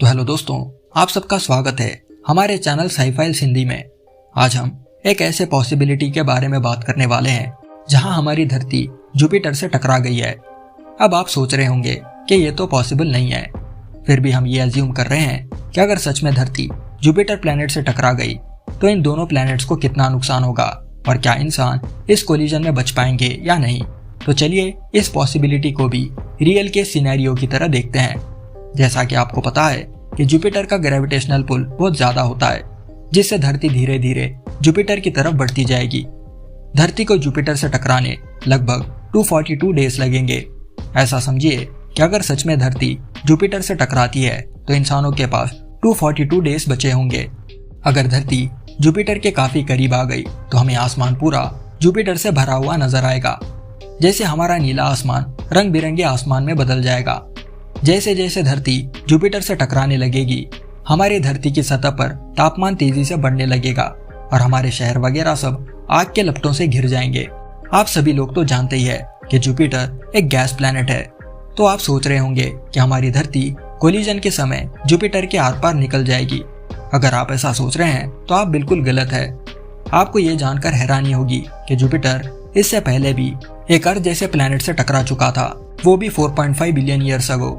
तो हेलो दोस्तों, आप सबका स्वागत है हमारे चैनल साइफाइल्स हिंदी में। आज हम एक ऐसे पॉसिबिलिटी के बारे में बात करने वाले हैं जहां हमारी धरती जुपिटर से टकरा गई है। अब आप सोच रहे होंगे कि ये तो पॉसिबल नहीं है, फिर भी हम ये अज्यूम कर रहे हैं कि अगर सच में धरती जुपिटर प्लैनेट से टकरा गई तो इन दोनों प्लैनेट्स को कितना नुकसान होगा और क्या इंसान इस कोलिजन में बच पाएंगे या नहीं। तो चलिए इस पॉसिबिलिटी को भी रियल के सिनेरियो की तरह देखते हैं। जैसा कि आपको पता है कि जुपिटर का ग्रेविटेशनल पुल बहुत ज्यादा होता है, जिससे धरती धीरे धीरे जुपिटर की तरफ बढ़ती जाएगी। धरती को जुपिटर से टकराने लगभग 242 डेज लगेंगे। ऐसा समझिए कि अगर सच में धरती जुपिटर से टकराती है तो इंसानों के पास 242 डेज बचे होंगे। अगर धरती जुपिटर के काफी करीब आ गई तो हमें आसमान पूरा जुपिटर से भरा हुआ नजर आएगा। जैसे हमारा नीला आसमान रंग बिरंगे आसमान में बदल जाएगा। जैसे जैसे धरती जुपिटर से टकराने लगेगी, हमारी धरती की सतह पर तापमान तेजी से बढ़ने लगेगा और हमारे शहर वगैरह सब आग के लपटों से घिर जाएंगे। आप सभी लोग तो जानते ही है कि जुपिटर एक गैस प्लैनेट है। तो आप सोच रहे होंगे कि हमारी धरती कोलिजन के समय जुपिटर के आर पार निकल जाएगी। अगर आप ऐसा सोच रहे हैं तो आप बिल्कुल गलत है। आपको ये जानकर हैरानी होगी कि जुपिटर इससे पहले भी एक अर्थ जैसे प्लैनेट से टकरा चुका था, वो भी 4.5 बिलियन ईयर्स अगो।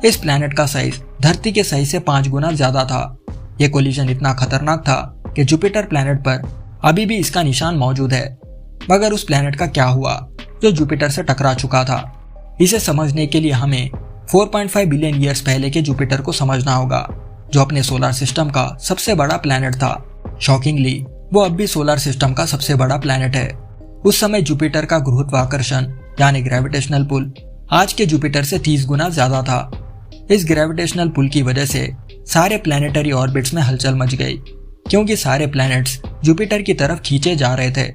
इस प्लैनेट का साइज धरती के साइज से 5 गुना ज्यादा था। ये कोलिजन इतना खतरनाक था कि जुपिटर प्लैनेट पर अभी भी इसका निशान मौजूद है। मगर उस प्लैनेट का क्या हुआ जो जुपिटर से टकरा चुका था? इसे समझने के लिए हमें 4.5 बिलियन ईयर्स पहले के जुपिटर को समझना होगा, जो अपने सोलर सिस्टम का सबसे बड़ा प्लैनेट था। शॉकिंगली वो अब भी सोलर सिस्टम का सबसे बड़ा प्लैनेट है। उस समय जुपिटर का गुरुत्वाकर्षण यानी ग्रेविटेशनल पुल आज के जुपिटर से 30 गुना ज्यादा था। इस ग्रेविटेशनल पुल की वजह से सारे प्लैनेटरी ऑर्बिट्स में हलचल मच गई, क्योंकि सारे प्लैनेट्स जुपिटर की तरफ खींचे जा रहे थे।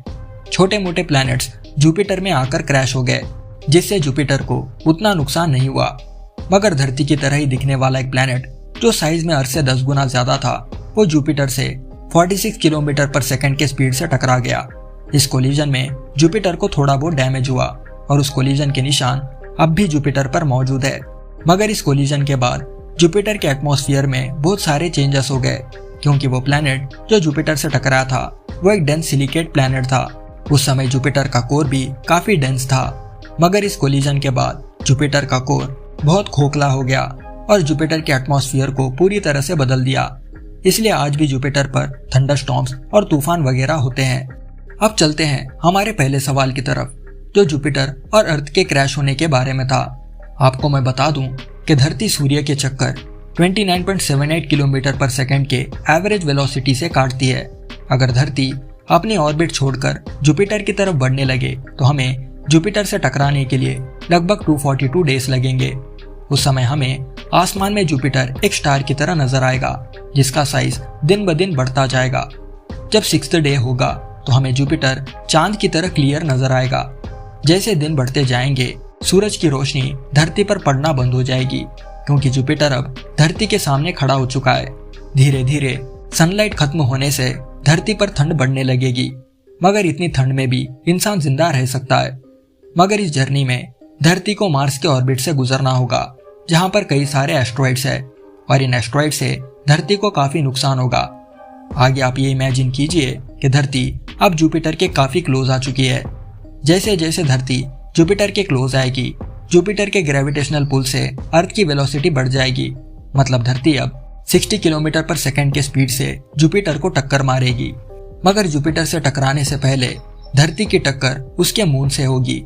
छोटे मोटे प्लैनेट्स जुपिटर में आकर क्रैश हो गए, जिससे जुपिटर को उतना नुकसान नहीं हुआ। मगर धरती की तरह ही दिखने वाला एक प्लैनेट जो साइज में अर्थ से 10 गुना ज्यादा था, वो जुपिटर से 46 किलोमीटर पर सेकंड के स्पीड से टकरा गया। इस कोलिजन में जुपिटर को थोड़ा बहुत डैमेज हुआ और उस कोलिजन के निशान अब भी जुपिटर पर मौजूद है। मगर इस कोलिजन के बाद जुपिटर के एटमॉस्फेयर में बहुत सारे चेंजेस हो गए, क्योंकि वो प्लैनेट जो जुपिटर से टकराया था वो एक डेंस सिलिकेट प्लैनेट था। उस समय जुपिटर का कोर भी काफी डेंस था। मगर इस कोलिजन के बाद जुपिटर का कोर बहुत खोखला हो गया और जुपिटर के एटमॉस्फेयर को पूरी तरह से बदल दिया। इसलिए आज भी जुपिटर पर थंडरस्टॉर्म्स और तूफान वगैरह होते हैं। अब चलते हैं हमारे पहले सवाल की तरफ, जो जुपिटर और अर्थ के क्रैश होने के बारे में था। आपको मैं बता दूं कि धरती सूर्य के चक्कर 29.78 किलोमीटर पर सेकंड के एवरेज वेलोसिटी से काटती है। अगर धरती अपनी ऑर्बिट छोड़कर जुपिटर की तरफ बढ़ने लगे तो हमें जुपिटर से टकराने के लिए लगभग 242 डेज लगेंगे। उस समय हमें आसमान में जुपिटर एक स्टार की तरह नजर आएगा, जिसका साइज दिन ब दिन बढ़ता जाएगा। जब 6th डे होगा तो हमें जुपिटर चांद की तरह क्लियर नजर आएगा। जैसे दिन बढ़ते जाएंगे, सूरज की रोशनी धरती पर पड़ना बंद हो जाएगी, क्योंकि जुपिटर अब धरती के सामने खड़ा हो चुका है। धीरे धीरे सनलाइट खत्म होने से धरती पर ठंड बढ़ने लगेगी। मगर इतनी ठंड में भी इंसान जिंदा रह सकता है। मगर इस जर्नी में धरती को मार्स के ऑर्बिट से गुजरना होगा, जहां पर कई सारे एस्ट्रॉइड्स है और इन एस्ट्रॉइड से धरती को काफी नुकसान होगा। आगे आप ये इमेजिन कीजिए कि धरती अब जुपिटर के काफी क्लोज आ चुकी है। जैसे जैसे धरती जुपिटर के क्लोज आएगी, जुपिटर के ग्रेविटेशनल पुल से अर्थ की वेलोसिटी बढ़ जाएगी। मतलब धरती अब 60 किलोमीटर पर सेकंड के स्पीड से जुपिटर को टक्कर मारेगी। मगर जुपिटर से टकराने से पहले धरती की टक्कर उसके मून से होगी।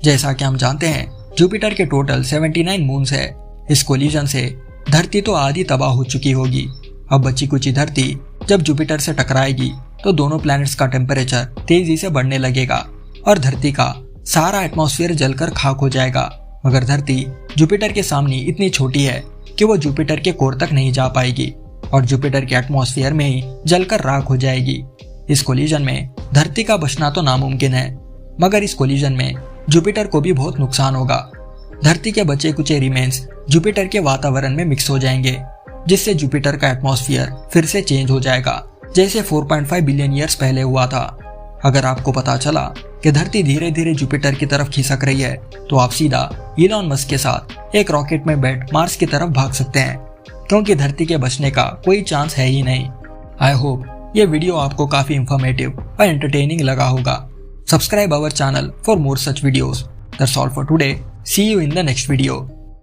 जैसा कि हम जानते हैं, जुपिटर के टोटल 79 मून्स है। इस कोलिजन से धरती तो आधी तबाह हो चुकी होगी। अब बची कुची धरती जब जुपिटर से टकराएगी तो दोनों प्लैनेट्स का टेम्परेचर तेजी से बढ़ने लगेगा और धरती का सारा एटमॉस्फेयर जलकर खाक हो जाएगा। मगर धरती जुपिटर के सामने इतनी छोटी है कि वो जुपिटर के कोर तक नहीं जा पाएगी और जुपिटर के एटमॉस्फेयर में ही जलकर राख हो जाएगी। इस कोलिजन में धरती का बचना तो नामुमकिन है, मगर इस कोलिजन में जुपिटर को भी बहुत नुकसान होगा। धरती के बचे कुचे रिमेन्स जुपिटर के वातावरण में मिक्स हो जाएंगे, जिससे जुपिटर का एटमॉस्फेयर फिर से चेंज हो जाएगा, जैसे 4.5 बिलियन ईयर्स पहले हुआ था। अगर आपको पता चला कि धरती धीरे धीरे जुपिटर की तरफ खिसक रही है, तो आप सीधा इलॉन मस्क के साथ एक रॉकेट में बैठ मार्स की तरफ भाग सकते हैं। क्योंकि धरती के बचने का कोई चांस है ही नहीं। आई होप ये वीडियो आपको काफी इंफॉर्मेटिव और एंटरटेनिंग लगा होगा। Subscribe our channel for more such videos. That's all for today. See you in the next video.